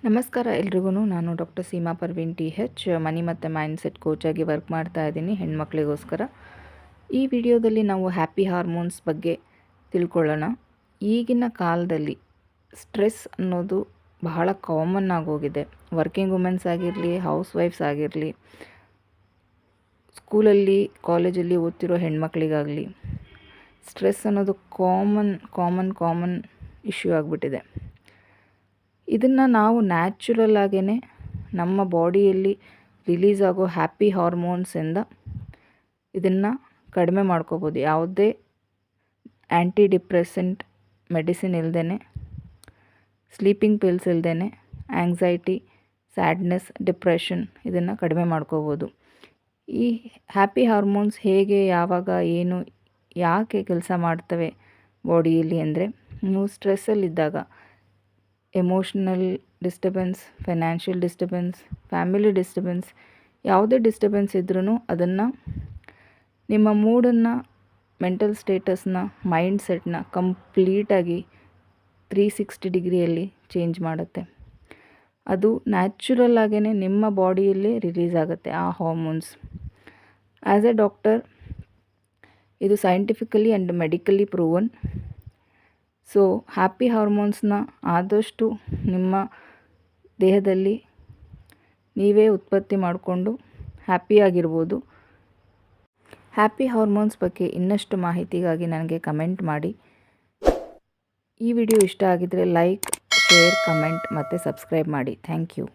ನಮಸ್ಕಾರ ಎಲ್ರಿಗೂ. ನಾನು ಡಾಕ್ಟರ್ ಸೀಮಾ ಪರ್ವೀನ್ TH ಮನಿ ಮತ್ತು ಮೈಂಡ್ಸೆಟ್ ಕೋಚಾಗಿ ವರ್ಕ್ ಮಾಡ್ತಾ ಇದ್ದೀನಿ ಹೆಣ್ಮಕ್ಳಿಗೋಸ್ಕರ. ಈ ವಿಡಿಯೋದಲ್ಲಿ ನಾವು ಹ್ಯಾಪಿ ಹಾರ್ಮೋನ್ಸ್ ಬಗ್ಗೆ ತಿಳ್ಕೊಳ್ಳೋಣ. ಈಗಿನ ಕಾಲದಲ್ಲಿ ಸ್ಟ್ರೆಸ್ ಅನ್ನೋದು ಬಹಳ ಕಾಮನ್ ಆಗೋಗಿದೆ. ವರ್ಕಿಂಗ್ ವುಮೆನ್ಸ್ ಆಗಿರಲಿ, ಹೌಸ್ ವೈಫ್ಸ್ ಆಗಿರಲಿ, ಸ್ಕೂಲಲ್ಲಿ ಕಾಲೇಜಲ್ಲಿ ಓದ್ತಿರೋ ಹೆಣ್ಮಕ್ಳಿಗಾಗಲಿ ಸ್ಟ್ರೆಸ್ ಅನ್ನೋದು ಕಾಮನ್ ಇಶ್ಯೂ ಆಗಿಬಿಟ್ಟಿದೆ. ಇದನ್ನು ನಾವು ನ್ಯಾಚುರಲ್ ಆಗೇ ನಮ್ಮ ಬಾಡಿಯಲ್ಲಿ ರಿಲೀಸ್ ಆಗೋ ಹ್ಯಾಪಿ ಹಾರ್ಮೋನ್ಸಿಂದ ಇದನ್ನು ಕಡಿಮೆ ಮಾಡ್ಕೋಬೋದು. ಯಾವುದೇ ಆ್ಯಂಟಿ ಡಿಪ್ರೆಸೆಂಟ್ ಮೆಡಿಸಿನ್ ಇಲ್ಲದೇ, ಸ್ಲೀಪಿಂಗ್ ಪಿಲ್ಸ್ ಇಲ್ಲದೇ ಆ್ಯಂಗ್ಸೈಟಿ, ಸ್ಯಾಡ್ನೆಸ್, ಡಿಪ್ರೆಷನ್ ಇದನ್ನು ಕಡಿಮೆ ಮಾಡ್ಕೋಬೋದು. ಈ ಹ್ಯಾಪಿ ಹಾರ್ಮೋನ್ಸ್ ಹೇಗೆ, ಯಾವಾಗ, ಏನು, ಯಾಕೆ ಕೆಲಸ ಮಾಡ್ತವೆ ಬಾಡಿಯಲ್ಲಿ ಅಂದರೆ, ನೀವು ಸ್ಟ್ರೆಸ್ಸಲ್ಲಿದ್ದಾಗ emotional disturbance, financial disturbance, family disturbance, ಯಾವುದೇ ಡಿಸ್ಟರ್ಬೆನ್ಸ್ ಇದ್ರೂ ಅದನ್ನು ನಿಮ್ಮ ಮೂಡನ್ನು, ಮೆಂಟಲ್ ಸ್ಟೇಟಸ್ನ, ಮೈಂಡ್ ಸೆಟ್ನ ಕಂಪ್ಲೀಟಾಗಿ 360 ಡಿಗ್ರಿಯಲ್ಲಿ ಚೇಂಜ್ ಮಾಡುತ್ತೆ. ಅದು ನ್ಯಾಚುರಲ್ ಆಗೇ ನಿಮ್ಮ ಬಾಡಿಯಲ್ಲೇ ರಿಲೀಸ್ ಆಗುತ್ತೆ ಆ ಹಾರ್ಮೋನ್ಸ್. ಆ್ಯಸ್ ಎ ಡಾಕ್ಟರ್ ಇದು scientifically and medically proven. So happy ಹಾರ್ಮೋನ್ಸ್ನ ಆದಷ್ಟು ನಿಮ್ಮ ದೇಹದಲ್ಲಿ ನೀವೇ ಉತ್ಪತ್ತಿ ಮಾಡಿಕೊಂಡು ಹ್ಯಾಪಿಯಾಗಿರ್ಬೋದು. ಹ್ಯಾಪಿ ಹಾರ್ಮೋನ್ಸ್ ಬಗ್ಗೆ ಇನ್ನಷ್ಟು ಮಾಹಿತಿಗಾಗಿ ನನಗೆ ಕಮೆಂಟ್ ಮಾಡಿ. ಈ ವಿಡಿಯೋ ಇಷ್ಟ ಆಗಿದ್ದರೆ ಲೈಕ್, ಶೇರ್, ಕಮೆಂಟ್ ಮತ್ತು ಸಬ್ಸ್ಕ್ರೈಬ್ ಮಾಡಿ. Thank you.